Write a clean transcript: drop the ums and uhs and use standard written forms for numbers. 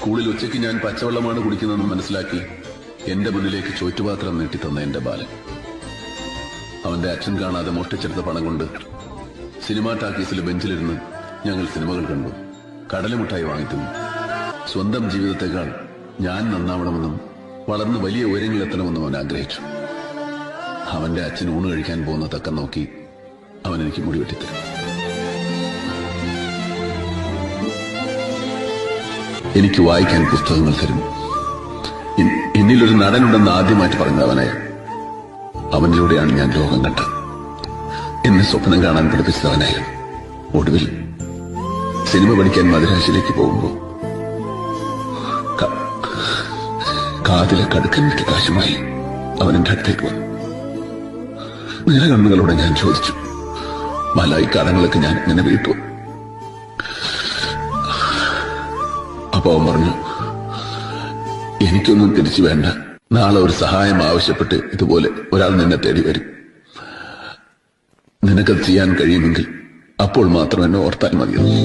സ്കൂളിൽ ഉച്ചയ്ക്ക് ഞാൻ പച്ചവെള്ളമാണ് കുടിക്കുന്നതെന്ന് മനസ്സിലാക്കി എന്റെ മുന്നിലേക്ക് ചോറ്റുപാത്രം നീട്ടിത്തന്ന എന്റെ ബാലൻ. അവന്റെ അച്ഛൻ കാണാതെ മോഷ്ടിച്ചെടുത്ത പണം കൊണ്ട് സിനിമാ ടാക്കീസിലെ ബെഞ്ചിലിരുന്ന് ഞങ്ങൾ സിനിമകൾ കണ്ടു, കടലമുട്ടായി വാങ്ങിത്തുന്നു. സ്വന്തം ജീവിതത്തെക്കാൾ ഞാൻ നന്നാവണമെന്നും വളർന്ന് വലിയ ഉയരങ്ങളിലെത്തണമെന്നും അവൻ ആഗ്രഹിച്ചു. അവന്റെ അച്ഛൻ ഊണ് കഴിക്കാൻ പോകുന്ന തക്കം നോക്കി അവൻ എനിക്ക് മുടി വെട്ടിത്തരും. എനിക്ക് വായിക്കാൻ പുസ്തകങ്ങൾ തരും. എന്നിലൊരു നടനുണ്ടെന്ന് ആദ്യമായിട്ട് പറഞ്ഞത് അവനായിരുന്നു. അവനിലൂടെയാണ് ഞാൻ ലോകം കണ്ടത്. എന്നെ സ്വപ്നം കാണാൻ പഠിപ്പിച്ചതവനായിരുന്നു. ഒടുവിൽ സിനിമ പഠിക്കാൻ മദ്രാസിലേക്ക് പോകുമ്പോൾ കാതിലെ കടുക്കൻ വിട്ട കാശുമായി അവൻ എന്റെ അടുത്തേക്ക് വന്നു. നിറകണ്ണുകളോടെ ഞാൻ ചോദിച്ചു, മലായി കടങ്ങളൊക്കെ ഞാൻ എങ്ങനെ വീട്ടു? അപ്പൊ അവൻ പറഞ്ഞു, എനിക്കൊന്നും തിരിച്ചു വേണ്ട. നാളെ ഒരു സഹായം ആവശ്യപ്പെട്ട് ഇതുപോലെ ഒരാൾ നിന്നെ തേടി വരും. നിനക്കത് ചെയ്യാൻ കഴിയുമെങ്കിൽ അപ്പോൾ മാത്രം എന്നെ ഓർത്താൽ മതിയെന്ന്.